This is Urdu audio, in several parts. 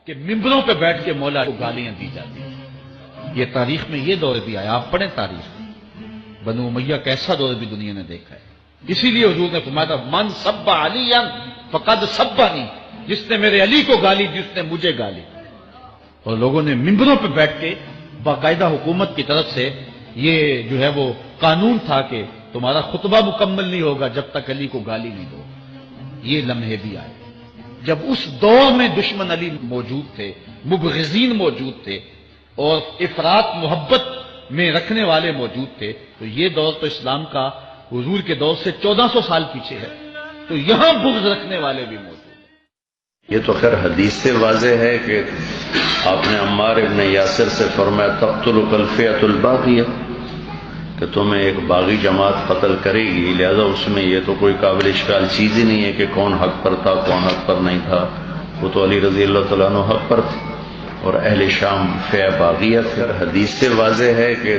کہ ممبروں پہ بیٹھ کے مولا کو گالیاں دی جاتی ہیں۔ یہ تاریخ میں یہ دور بھی آیا، آپ پڑھیں تاریخ، بنو امیہ کا ایسا دور بھی دنیا نے دیکھا ہے۔ اسی لیے حضور نے فرمایا من سب علی فقد سبنی، جس نے میرے علی کو گالی جس نے مجھے گالی۔ اور لوگوں نے ممبروں پہ بیٹھ کے باقاعدہ حکومت کی طرف سے یہ جو ہے وہ قانون تھا کہ تمہارا خطبہ مکمل نہیں ہوگا جب تک علی کو گالی نہیں دو۔ یہ لمحے بھی آئے جب اس دور میں دشمن علی موجود تھے، مبغضین موجود تھے، اور افراط محبت میں رکھنے والے موجود تھے، تو یہ دور تو اسلام کا حضور کے دور سے 1400 سال پیچھے ہے، تو یہاں بغض رکھنے والے بھی موجود ہیں۔ یہ تو خیر حدیث سے واضح ہے کہ آپ نے عمار ابن یاسر سے فرمایا تقتلک الفئۃ الباغیہ، کہ تمہیں ایک باغی جماعت قتل کرے گی، لہذا اس میں یہ تو کوئی قابل اشکال چیز ہی نہیں ہے کہ کون حق پر تھا کون حق پر نہیں تھا، وہ تو علی رضی اللہ تعالیٰ عنہ حق پر تھے اور اہل شام فئہ باغیہ تھے۔ حدیث سے واضح ہے کہ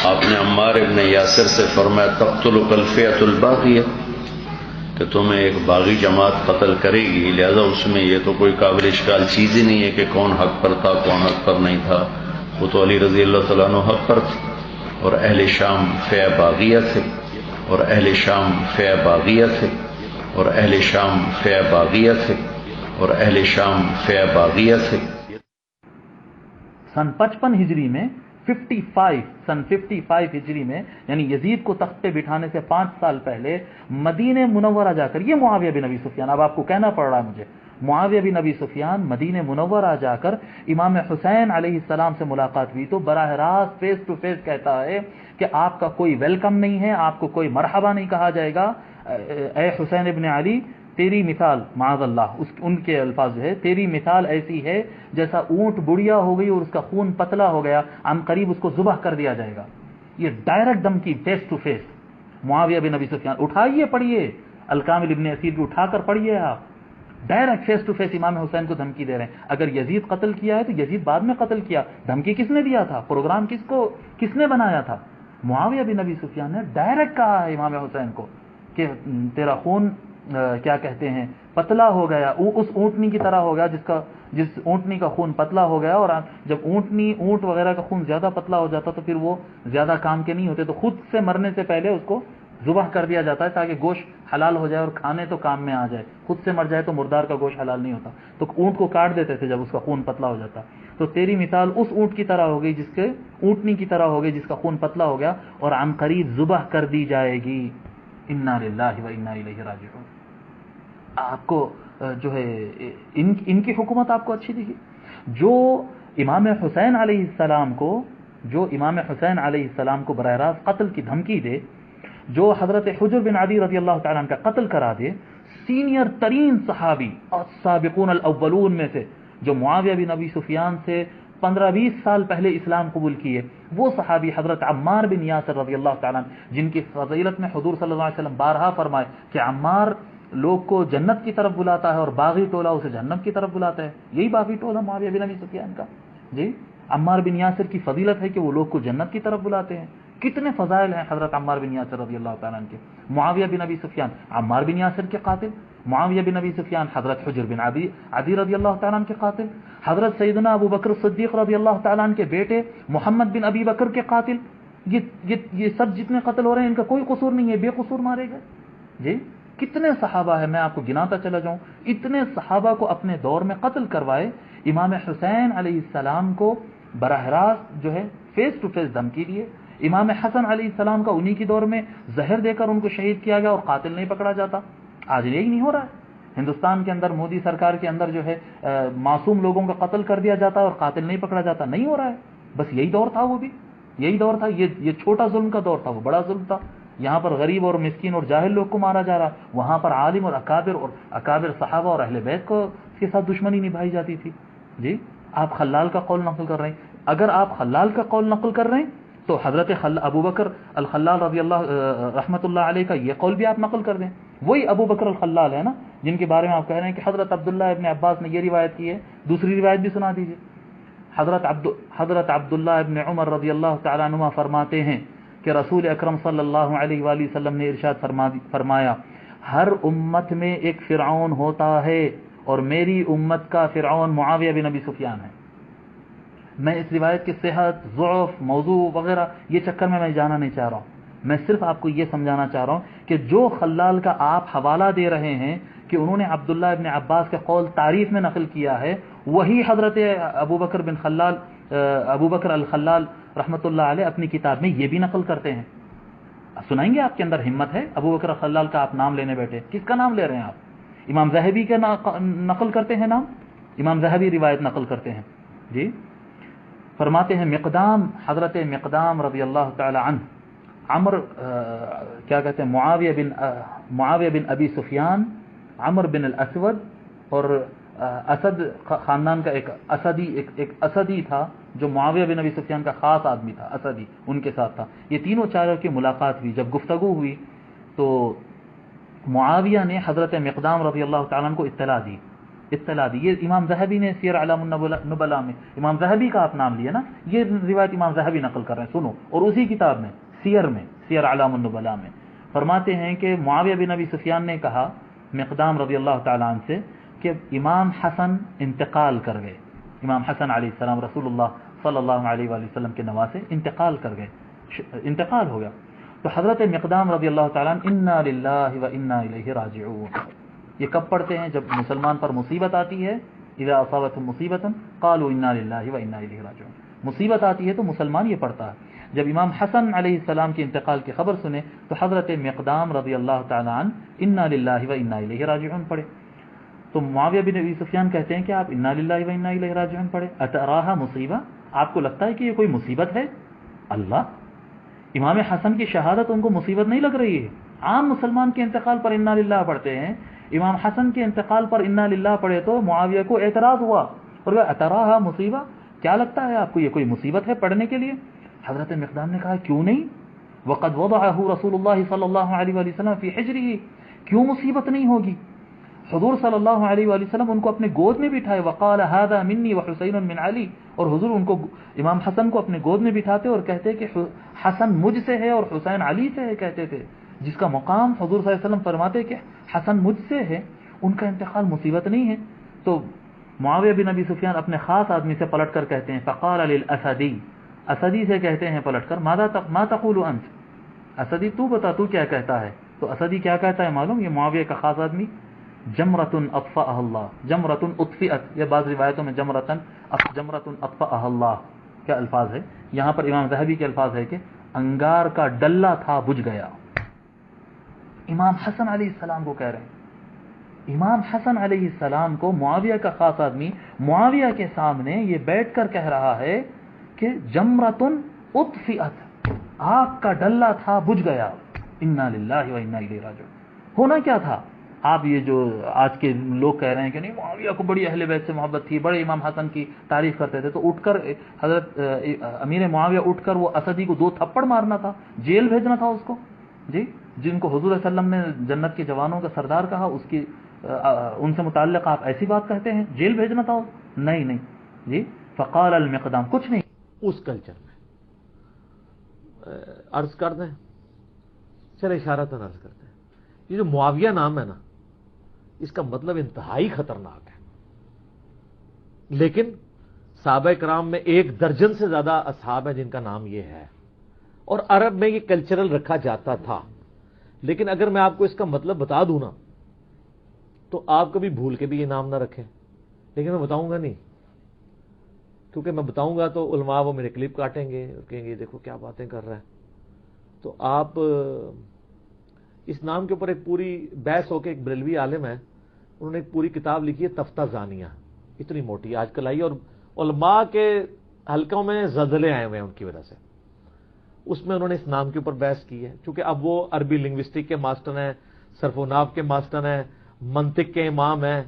آپ نے عمار ابن یاسر سے فرمایا تقتلک الفئۃ الباغیہ، کہ تمہیں ایک باغی جماعت قتل کرے گی، لہذا اس میں یہ تو کوئی قابل اشکال چیز ہی نہیں ہے کہ کون حق پر تھا کون حق پر نہیں تھا، وہ تو علی رضی اللہ تعالیٰ عنہ حق پر تھے اور اہل شام فئہ باغیہ تھے اور اہل شام فئہ باغیہ تھے اور اہل شام فئہ باغیہ تھے اور اہل شام فئہ باغیہ تھے۔ سن 55 ہجری میں 55 ہجری میں، یعنی یزید کو تخت پہ بٹھانے سے 5 سال پہلے مدینہ منورہ جا کر، یہ معاویہ بن ابی سفیان، اب آپ کو کہنا پڑ رہا ہے مجھے، معاویہ بن ابی سفیان مدینہ منورہ جا کر امام حسین علیہ السلام سے ملاقات ہوئی تو براہ راست فیس ٹو فیس کہتا ہے کہ آپ کا کوئی ویلکم نہیں ہے، آپ کو کوئی مرحبا نہیں کہا جائے گا، اے حسین ابن علی تیری مثال، معاذ اللہ ان کے الفاظ جو ہے، تیری مثال ایسی ہے جیسا اونٹ بڑھیا ہو گئی اور اس کا خون پتلا ہو گیا، عن قریب اس کو ذبح کر دیا جائے گا۔ یہ ڈائریکٹ دھمکی فیس ٹو فیس معاویہ بن ابی سفیان، اٹھائیے پڑھیے الکامل ابن اسیر کو اٹھا کر پڑھیے آپ، ڈائریکٹ فیس ٹو فیس امام حسین کو دھمکی دے رہے ہیں۔ اگر یزید قتل کیا ہے تو یزید بعد میں قتل کیا، دھمکی کس نے دیا تھا، پروگرام کس نے بنایا تھا؟ معاویہ بن ابی سفیان نے ڈائریکٹ کہا ہے امام حسین کو کہ تیرا خون کیا کہتے ہیں پتلا ہو گیا، اس اونٹنی کی طرح ہو گیا جس اونٹنی کا خون پتلا ہو گیا، اور جب اونٹ وغیرہ کا خون زیادہ پتلا ہو جاتا تو پھر وہ زیادہ کام کے نہیں ہوتے، تو خود سے مرنے سے پہلے اس کو ذبح کر دیا جاتا ہے تاکہ گوشت حلال ہو جائے اور کھانے تو کام میں آ جائے، خود سے مر جائے تو مردار کا گوشت حلال نہیں ہوتا، تو اونٹ کو کاٹ دیتے تھے جب اس کا خون پتلا ہو جاتا۔ تو تیری مثال اس اونٹ کی طرح ہو گئی جس کے اونٹنی کی طرح ہو گئی جس کا خون پتلا ہو گیا اور عن قریب ذبح کر دی جائے گی۔ انا للہ و انا الیہ راجعون۔ آپ کو جو ہے ان کی حکومت آپ کو اچھی دکھی؟ جو امام حسین علیہ السلام کو براہ راست قتل کی دھمکی دے، جو حضرت حجر بن عدی رضی اللہ تعالیٰ عنہ کا قتل کرا دے، سینئر ترین صحابی اور سابقون الاولون میں سے، جو معاویہ بن ابی سفیان سے 15-20 سال پہلے اسلام قبول کیے، وہ صحابی حضرت عمار بن یاسر رضی اللہ تعالیٰ عنہ، جن کی فضیلت میں حضور صلی اللہ علیہ وسلم بارہا فرمائے کہ عمار لوگ کو جنت کی طرف بلاتا ہے اور باغی ٹولہ اسے جہنم کی طرف بلاتا ہے، یہی باغی ٹولہ معاویہ بن ابی سفیان کا۔ جی عمار بن یاسر کی فضیلت ہے کہ وہ لوگ کو جنت کی طرف بلاتے ہیں، کتنے فضائل ہیں حضرت عمار بن یاسر رضی اللہ تعالیٰ عنہ کے۔ معاویہ بن ابی سفیان عمار بن یاسر کے قاتل، معاویہ بن ابی سفیان حضرت حجر بن عدی رضی اللہ تعالیٰ عنہ کے قاتل، حضرت سیدنا ابو بکر صدیق رضی اللہ تعالیٰ عنہ کے بیٹے محمد بن ابی بکر کے قاتل۔ یہ سب جتنے قتل ہو رہے ہیں ان کا کوئی قصور نہیں ہے، بے قصور مارے گئے۔ جی کتنے صحابہ ہیں، میں آپ کو گناتا چلا جاؤں، اتنے صحابہ کو اپنے دور میں قتل کروائے۔ امام حسین علیہ السلام کو براہ راست جو ہے فیس ٹو فیس دھمکی دیے، امام حسن علیہ السلام کا انہی کی دور میں زہر دے کر ان کو شہید کیا گیا اور قاتل نہیں پکڑا جاتا۔ آج یہی نہیں ہو رہا ہے ہندوستان کے اندر، مودی سرکار کے اندر جو ہے معصوم لوگوں کا قتل کر دیا جاتا ہے اور قاتل نہیں پکڑا جاتا، نہیں ہو رہا ہے۔ بس یہی دور تھا، وہ بھی یہی دور تھا، یہ چھوٹا ظلم کا دور تھا، وہ بڑا ظلم تھا۔ یہاں پر غریب اور مسکین اور جاہل لوگ کو مارا جا رہا، وہاں پر عالم اور اکابر صحابہ اور اہل بیت کو کے ساتھ دشمنی نبھائی جاتی تھی۔ جی آپ خلال کا قول نقل کر رہے ہیں، اگر آپ خلال کا قول نقل کر رہے ہیں تو حضرت ابو بکر الخلال رضی اللہ رحمۃ اللہ علیہ کا یہ قول بھی آپ نقل کر دیں۔ وہی ابو بکر الخلال ہے نا جن کے بارے میں آپ کہہ رہے ہیں کہ حضرت عبداللہ ابن عباس نے یہ روایت کی ہے، دوسری روایت بھی سنا دیجیے۔ حضرت عبداللہ ابن عمر رضی اللہ تعالیٰ عنہ فرماتے ہیں کہ رسول اکرم صلی اللہ علیہ وآلہ وسلم نے ارشاد فرمایا، ہر امت میں ایک فرعون ہوتا ہے اور میری امت کا فرعون معاویہ بن ابی سفیان ہے۔ میں اس روایت کی صحت، ضعف، موضوع وغیرہ یہ چکر میں جانا نہیں چاہ رہا ہوں، میں صرف آپ کو یہ سمجھانا چاہ رہا ہوں کہ جو خلال کا آپ حوالہ دے رہے ہیں کہ انہوں نے عبداللہ ابن عباس کے قول تعریف میں نقل کیا ہے، وہی حضرت ابو بکر الخلال رحمۃ اللہ علیہ اپنی کتاب میں یہ بھی نقل کرتے ہیں۔ سنائیں گے؟ آپ کے اندر ہمت ہے؟ ابو بکر الخلال کا آپ نام لینے بیٹھے، کس کا نام لے رہے ہیں آپ؟ امام ذہبی کا نقل کرتے ہیں نام، امام ذہبی روایت نقل کرتے ہیں۔ جی فرماتے ہیں مقدام، حضرت مقدام رضی اللہ تعالی عنہ، کیا کہتے ہیں، معاویہ بن ابی سفیان، عمر بن الاسود اور اسد خاندان کا ایک اسدی تھا جو معاویہ بن ابی سفیان کا خاص آدمی تھا، اسدی ان کے ساتھ تھا۔ یہ تینوں چاروں کی ملاقات ہوئی، جب گفتگو ہوئی تو معاویہ نے حضرت مقدام رضی اللہ تعالیٰ عنہ کو اطلاع دی۔ یہ امام ذہبی نے سیر اعلام النبلاء میں، امام ذہبی کا آپ نام لیا نا، یہ روایت امام ذہبی نقل کر رہے ہیں، سنو، اور اسی کتاب میں سیر اعلام النبلاء میں فرماتے ہیں کہ معاویہ بن ابی سفیان نے کہا مقدام رضی اللہ تعالیٰ عنہ سے کہ امام حسن انتقال کر گئے، امام حسن علیہ السلام رسول اللہ صلی اللہ علیہ وآلہ وسلم کے نواسے انتقال کر گئے، انتقال ہو گیا۔ تو حضرت مقدام رضی اللہ تعالیٰ عنہ انا للہ و انا الیہ راجعون، یہ کب پڑھتے ہیں؟ جب مسلمان پر مصیبت آتی ہے، اذا اصابتهم مصیبۃ قالوا انا للہ و انا الیہ راجعون، مصیبت آتی ہے تو مسلمان یہ پڑھتا ہے۔ جب امام حسن علیہ السلام کے انتقال کی خبر سنے تو حضرت مقدام رضی اللہ تعالیٰ عنہ انا للہ و انا الیہ راجعون پڑھے۔ تو معاویہ بن ابی سفیان کہتے ہیں کہ آپ انا للہ و انا الیہ راجعون پڑھے، اتراھا مصیبہ، آپ کو لگتا ہے کہ یہ کوئی مصیبت ہے؟ اللہ، امام حسن کی شہادت ان کو مصیبت نہیں لگ رہی ہے؟ عام مسلمان کے انتقال پر انا للہ پڑھتے ہیں، امام حسن کے انتقال پر انا للہ پڑھے تو معاویہ کو اعتراض ہوا اور وہ اتراھا مصیبہ، کیا لگتا ہے آپ کو یہ کوئی مصیبت ہے پڑھنے کے لیے؟ حضرت مقدام نے کہا کیوں نہیں، وقد وضعہ رسول اللہ صلی اللہ علیہ وآلہ وسلم فی حجرہ، کیوں مصیبت نہیں ہوگی؟ حضور صلی اللہ علیہ وآلہ وسلم ان کو اپنے گود میں بٹھائے، وقال ھذا منی وحسین من علی، اور حضور ان کو، امام حسن کو اپنے گود میں بٹھاتے اور کہتے کہ حسن مجھ سے ہے اور حسین علی سے ہے، کہتے تھے، جس کا مقام حضور صلی اللہ علیہ وسلم فرماتے کہ حسن مجھ سے ہے، ان کا انتقال مصیبت نہیں ہے۔ تو معاویہ بن ابی سفیان اپنے خاص آدمی سے پلٹ کر کہتے ہیں، فقال للاسدی، اسدی سے کہتے ہیں پلٹ کر، ما تقول انت، اسدی تو بتا تو کیا کہتا ہے؟ تو اسدی کیا کہتا ہے معلوم؟ یہ معاویہ کا خاص آدمی، جمرۃ اطفأها اللہ، جمرۃ اطفئت، یہ بعض روایتوں میں جمرۃ اطفأها اللہ کیا الفاظ ہے، یہاں پر امام ذہبی کے الفاظ ہے کہ انگار کا ڈلہ تھا بجھ گیا۔ امام حسن علیہ السلام کو کہہ رہے ہیں، امام حسن علیہ السلام کو معاویہ کا خاص آدمی معاویہ کے سامنے یہ بیٹھ کر کہہ رہا ہے کہ جمرۃ اطفئت، آگ کا ڈلہ تھا بجھ گیا، انا للہ و انا الیہ راجعون۔ ہونا کیا تھا؟ آپ یہ جو آج کے لوگ کہہ رہے ہیں کہ نہیں معاویہ کو بڑی اہل بیت سے محبت تھی، بڑے امام حسن کی تعریف کرتے تھے، تو اٹھ کر حضرت امیر معاویہ اٹھ کر وہ اسدی کو 2 تھپڑ مارنا تھا، جیل بھیجنا تھا اس کو، جی، جن کو حضور صلی اللہ علیہ وسلم نے جنت کے جوانوں کا سردار کہا، اس کی ان سے متعلق آپ ایسی بات کہتے ہیں؟ جیل بھیجنا تھا؟ نہیں جی، فقال المقدام، کچھ نہیں، اس کلچر میں عرض کر دیں، چلے اشارتاً عرض کرتے ہیں، یہ جو معاویہ نام ہے نا، اس کا مطلب انتہائی خطرناک ہے، لیکن صحابہ کرام میں 1 درجن سے زیادہ اصحاب ہیں جن کا نام یہ ہے، اور عرب میں یہ کلچرل رکھا جاتا تھا، لیکن اگر میں آپ کو اس کا مطلب بتا دوں نا تو آپ کبھی بھول کے بھی یہ نام نہ رکھیں، لیکن میں بتاؤں گا نہیں، کیونکہ میں بتاؤں گا تو علماء وہ میرے کلپ کاٹیں گے اور کہیں گے دیکھو کیا باتیں کر رہا ہے۔ تو آپ اس نام کے اوپر ایک پوری بحث ہو کے، ایک بریلوی عالم ہے، انہوں نے ایک پوری کتاب لکھی ہے تفتہ زانیہ، اتنی موٹی آج کل آئی، اور علماء کے حلقوں میں زلزلے آئے ہوئے ہیں ان کی وجہ سے، اس میں انہوں نے اس نام کے اوپر بحث کی ہے، چونکہ اب وہ عربی لنگوسٹک کے ماسٹر ہیں، صرف و نحو کے ماسٹر ہیں، منطق کے امام ہیں،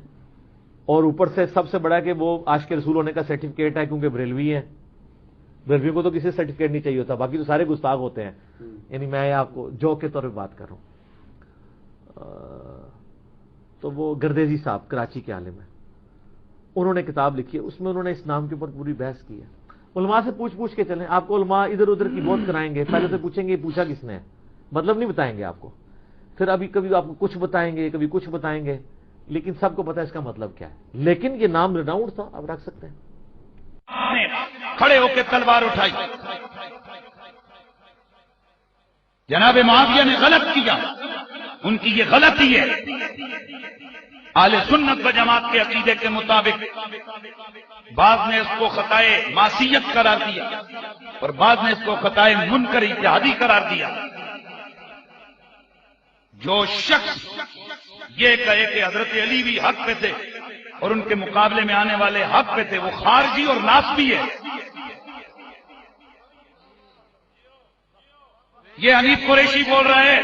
اور اوپر سے سب سے بڑا کہ وہ عاشق رسول ہونے کا سرٹیفکیٹ ہے، کیونکہ بریلوی ہیں، بریلویوں کو تو کسی سرٹیفکیٹ نہیں چاہیے ہوتا، باقی تو سارے گستاخ ہوتے ہیں، یعنی میں آپ کو جوک کے طور پہ بات کر رہا ہوں۔ تو وہ گردیزی صاحب کراچی کے عالم ہیں، انہوں نے کتاب لکھی ہے، اس میں انہوں نے اس نام کے اوپر پوری بحث کی ہے۔ علماء سے پوچھ کے چلیں، آپ کو علماء ادھر ادھر کی بہت کرائیں گے، پہلے سے پوچھیں گے یہ پوچھا کس نے، مطلب نہیں بتائیں گے آپ کو، پھر ابھی کبھی آپ کو کچھ بتائیں گے، کبھی کچھ بتائیں گے، لیکن سب کو پتا ہے اس کا مطلب کیا ہے، لیکن یہ نام ریناؤنڈ تھا، آپ رکھ سکتے ہیں۔ کھڑے ہو کے تلوار اٹھائی، جناب معاویہ نے غلط کیا، ان کی یہ غلطی ہے۔ اہل سنت و جماعت کے عقیدے کے مطابق بعض نے اس کو خطائے معصیت قرار دیا اور بعض نے اس کو خطائے منکر اجتہادی قرار دیا۔ جو شخص یہ کہے کہ حضرت علی بھی حق پہ تھے اور ان کے مقابلے میں آنے والے حق پہ تھے، وہ خارجی اور ناسبی ہے۔ یہ حنیف قریشی بول رہا ہے،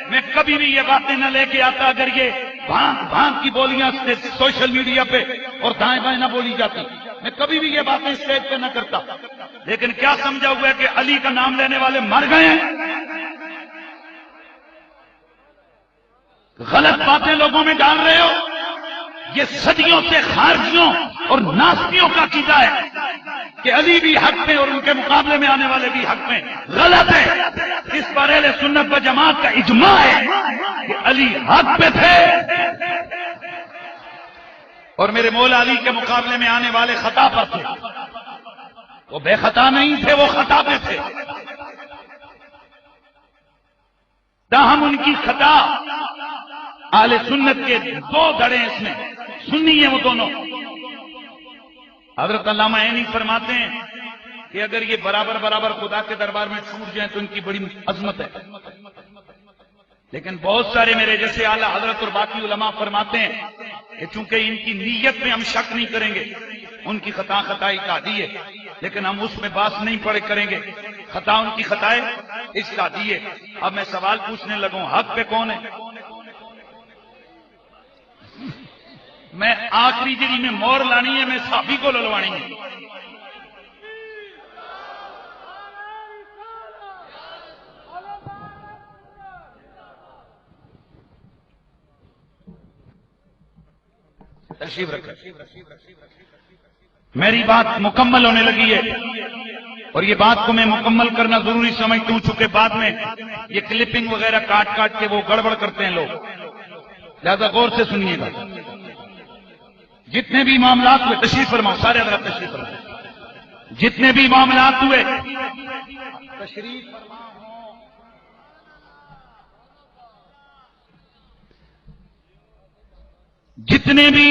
میں کبھی بھی یہ باتیں نہ لے کے آتا اگر یہ بھانگ کی بولیاں سوشل میڈیا پہ اور دائیں بائیں نہ بولی جاتی، میں کبھی بھی یہ باتیں اسٹیج پہ نہ کرتا۔ لیکن کیا سمجھا ہوا ہے کہ علی کا نام لینے والے مر گئے ہیں؟ غلط باتیں لوگوں میں ڈال رہے ہو، یہ صدیوں سے خارجیوں اور ناسبیوں کا عقیدہ ہے کہ علی بھی حق میں اور ان کے مقابلے میں آنے والے بھی حق میں، غلط ہے۔ اس پر اہل سنت و جماعت کا اجماع ہے کہ علی حق پہ تھے اور میرے مولا علی کے مقابلے میں آنے والے خطا پر تھے۔ وہ بے خطا نہیں تھے، وہ خطا پہ تھے۔ تاہم ان کی خطا اہل سنت کے دو دھڑے اس میں، سنی ہیں وہ دونوں۔ حضرت علامہ عینی فرماتے ہیں کہ اگر یہ برابر برابر خدا کے دربار میں چھوٹ جائیں تو ان کی بڑی عظمت ہے، لیکن بہت سارے میرے جیسے اعلیٰ حضرت اور باقی علماء فرماتے ہیں کہ چونکہ ان کی نیت میں ہم شک نہیں کریں گے، ان کی خطا خطائی اجتہادی ہے، لیکن ہم اس میں بات نہیں کریں گے، خطا ان کی خطائیں اجتہادی ہے۔ اب میں سوال پوچھنے لگوں، حق پہ کون ہے؟ میں آخری جڑی میں مور لانی ہے، میں صحابی کو للوانی ہے۔ تشریف رکھیں، میری بات مکمل ہونے لگی ہے اور یہ بات کو میں مکمل کرنا ضروری سمجھتا ہوں، چونکہ بعد میں یہ کلپنگ وغیرہ کاٹ کے وہ گڑبڑ کرتے ہیں لوگ، لہذا غور سے سنیے گا۔ جتنے بھی معاملات ہوئے، تشریف فرماؤ سارے حضرات تشریف فرماؤ، جتنے بھی معاملات ہوئے تشریف جتنے بھی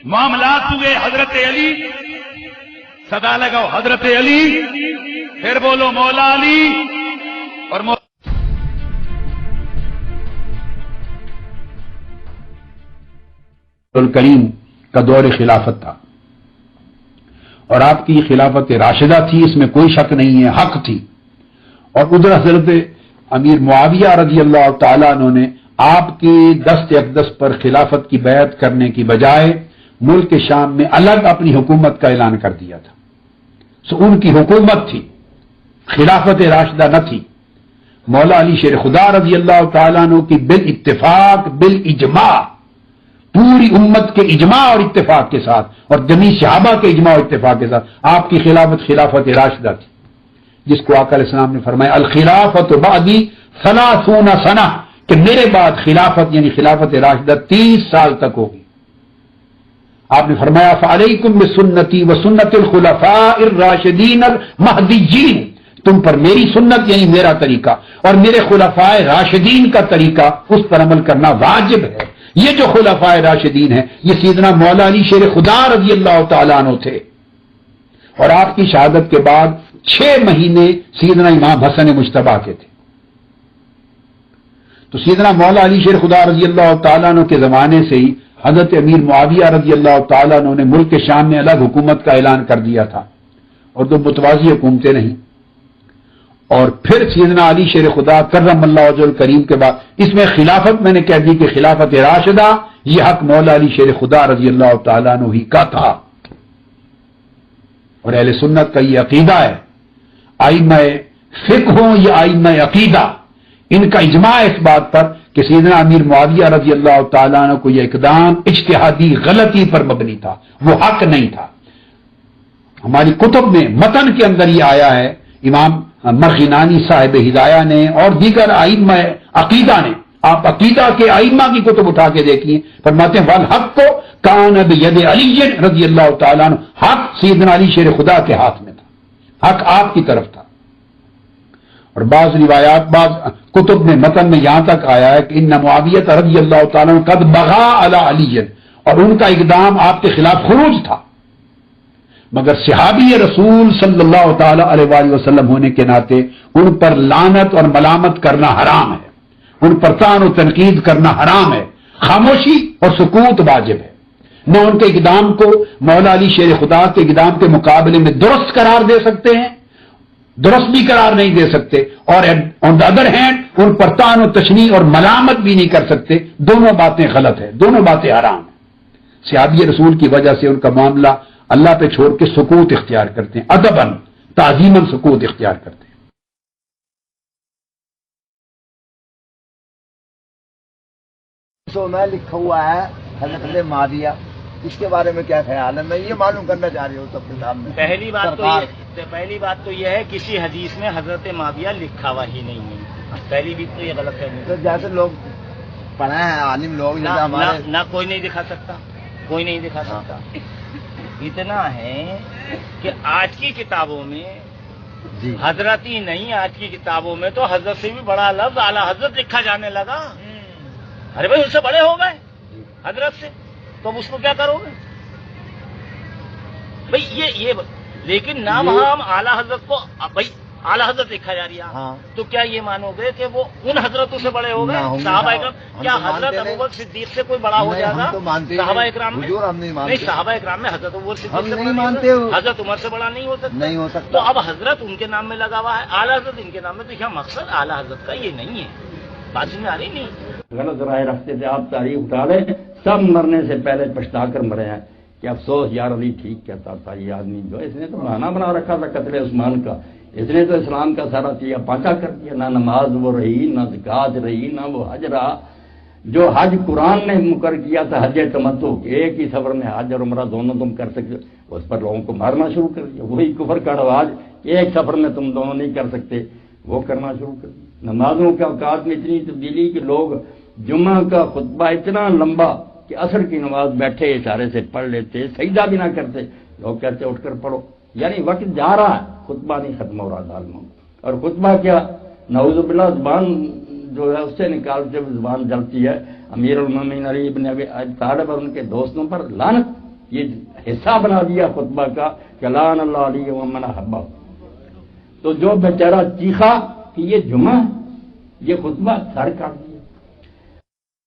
معاملات ہوئے حضرت علی، صدا لگاؤ حضرت علی، پھر بولو مولا علی اور کریم کا دور خلافت تھا اور آپ کی خلافت راشدہ تھی، اس میں کوئی شک نہیں ہے، حق تھی۔ اور ادھر حضرت امیر معاویہ رضی اللہ تعالیٰ عنہ نے آپ کی دست اقدس پر خلافت کی بیعت کرنے کی بجائے ملک شام میں الگ اپنی حکومت کا اعلان کر دیا تھا۔ ان کی حکومت تھی، خلافت راشدہ نہ تھی۔ مولا علی شیر خدا رضی اللہ تعالیٰ عنہ کی بالاتفاق بالاجماع، پوری امت کے اجماع اور اتفاق کے ساتھ اور جمی صحابہ کے اجماع اور اتفاق کے ساتھ آپ کی خلافت راشدہ تھی، جس کو آقا علیہ السلام نے فرمایا الخلافت بعدی 30 سنہ، کہ میرے بعد خلافت یعنی خلافت راشدہ 30 سال تک ہوگی۔ آپ نے فرمایا فعلیکم بسنتی وسنت الخلفاء الراشدین المہدیین، تم پر میری سنت یعنی میرا طریقہ اور میرے خلفاء راشدین کا طریقہ، اس پر عمل کرنا واجب ہے۔ یہ جو خلفاء راشدین ہیں یہ سیدنا مولا علی شیر خدا رضی اللہ تعالیٰ عنہ تھے، اور آپ کی شہادت کے بعد 6 مہینے سیدنا امام حسن مجتبیٰ کے تھے۔ تو سیدنا مولا علی شیر خدا رضی اللہ تعالیٰ عنہ کے زمانے سے ہی حضرت امیر معاویہ رضی اللہ تعالیٰ عنہ نے ملک کے شام میں الگ حکومت کا اعلان کر دیا تھا، اور دو متوازی حکومتیں نہیں۔ اور پھر سیدنا علی شیر خدا کرم اللہ وجہ الکریم کے بعد اس میں خلافت میں نے کہہ دی کہ خلافت راشدہ یہ حق مولا علی شیر خدا رضی اللہ تعالیٰ عنہ ہی کا تھا، اور اہل سنت کا یہ عقیدہ ہے، ائمہ فقہ ہوں یا ائمہ عقیدہ، ان کا اجماع اس بات پر کہ سیدنا امیر معاویہ رضی اللہ تعالیٰ عنہ کو یہ اقدام اجتہادی غلطی پر مبنی تھا، وہ حق نہیں تھا۔ ہماری کتب میں متن کے اندر یہ آیا ہے، امام مرغینانی صاحب ہدایہ نے اور دیگر ائمہ عقیدہ نے آپ عقیدہ کے ائمہ کی کتب اٹھا کے دیکھیے، فرماتے ہیں والحق کو کان بید علی رضی اللہ تعالیٰ عنہ، حق سیدنا علی شیر خدا کے ہاتھ میں تھا، حق آپ کی طرف تھا۔ اور بعض روایات، بعض کتب میں متن میں یہاں تک آیا ہے کہ ان معاویہ رضی اللہ تعالیٰ عنہ قد بغا علی علی، اور ان کا اقدام آپ کے خلاف خروج تھا، مگر صحابی رسول صلی اللہ تعالی علیہ وآلہ وسلم ہونے کے ناطے ان پر لعنت اور ملامت کرنا حرام ہے، ان پر طعن و تنقید کرنا حرام ہے، خاموشی اور سکوت واجب ہے۔ نہ ان کے اقدام کو مولا علی شیر خدا کے اقدام کے مقابلے میں درست قرار دے سکتے ہیں، درست بھی قرار نہیں دے سکتے، اور آن دا ادر ہینڈ ان پر طعن و تشنیع اور ملامت بھی نہیں کر سکتے۔ دونوں باتیں غلط ہیں، دونوں باتیں حرام ہیں۔ صحابی رسول کی وجہ سے ان کا معاملہ اللہ پہ چھوڑ کے سکوت اختیار کرتے ہیں، ادباً تعظیماً سکوت اختیار کرتے ہیں۔ سو میں لکھا ہوا ہے حضرت معاویہ، اس کے بارے میں کیا خیال ہے؟ میں یہ معلوم کرنا چاہ رہی ہوں سب کے سامنے۔ پہلی بات تو یہ ہے کسی حدیث میں حضرت معاویہ لکھا ہوا ہی نہیں ہے، پہلی بھی تو یہ غلط ہے۔ تو جیسے لوگ پڑھے ہیں عالم لوگ جیسے ہمارے، نہ کوئی نہیں دکھا سکتا، کوئی نہیں دکھا سکتا۔ اتنا ہے کہ آج کی کتابوں میں جی حضرت ہی نہیں، آج کی کتابوں میں تو حضرت سے بھی بڑا لفظ اعلیٰ حضرت لکھا جانے لگا۔ ارے بھائی ان سے بڑے ہو گئے حضرت سے، تو اب اس کو کیا کرو گے بھائی؟ یہ لیکن نہ وہاں ہم اعلیٰ حضرت کو بھائی اعلیٰ حضرت لکھا جا رہا ہے، تو کیا یہ مانو گے کہ وہ ان حضرتوں سے بڑے ہو گئے؟ صحابہ اکرام، کیا حضرت ابوبکر صدیق سے کوئی بڑا ہو جائے گا؟ صحابہ اکرام میں نہیں، صحابہ اکرام میں حضرت ابوبکر صدیق سے بڑا نہیں، حضرت عمر سے بڑا نہیں ہو سکتا۔ تو اب حضرت ان کے نام میں لگا ہوا ہے، اعلیٰ حضرت ان کے نام میں، تو کیا مقصد اعلیٰ حضرت کا یہ نہیں ہے؟ بات میں آ رہی نہیں۔ غلط رائے رکھتے تھے، آپ تاریخ اٹھا لیں، سب مرنے سے پہلے پچھتا کر مرے ہیں کہ افسوس یار علی ٹھیک کہتا تھا، یہ آدمی جو اس نے تو بہانہ بنا رکھا تھا قتل عثمان کا، اس نے تو اسلام کا سارا چیزا پاچا کر دیا، نہ نماز وہ رہی، نہ زکات رہی، نہ وہ حج رہا۔ جو حج قرآن نے مقرر کیا تھا حج تمتع، ایک ہی سفر میں حج اور عمرہ دونوں تم کر سکتے، اس پر لوگوں کو مارنا شروع کر دیا۔ وہی کفر کا رواج، ایک سفر میں تم دونوں نہیں کر سکتے، وہ کرنا شروع کر دیا۔ نمازوں کے اوقات میں اتنی تبدیلی کہ لوگ جمعہ کا خطبہ اتنا لمبا کہ عصر کی نماز بیٹھے اشارے سے پڑھ لیتے، سجدہ بھی نہ کرتے، لوگ کہتے اٹھ کر پڑھو، یعنی وقت جا رہا ہے، خطبہ نہیں ختم ہو رہا ظالموں۔ اور خطبہ کیا، نعوذ باللہ زبان جو ہے اس سے نکالتے ہوئے زبان جلتی ہے۔ امیر المومنین علی ابن ابی طالب اور ان کے دوستوں پر لعنت، یہ حصہ بنا دیا خطبہ کا کہ لعن اللہ علی ومن احبہ۔ تو جو بیچارہ چیخا کہ یہ جمعہ، یہ خطبہ سر کاٹ دیا۔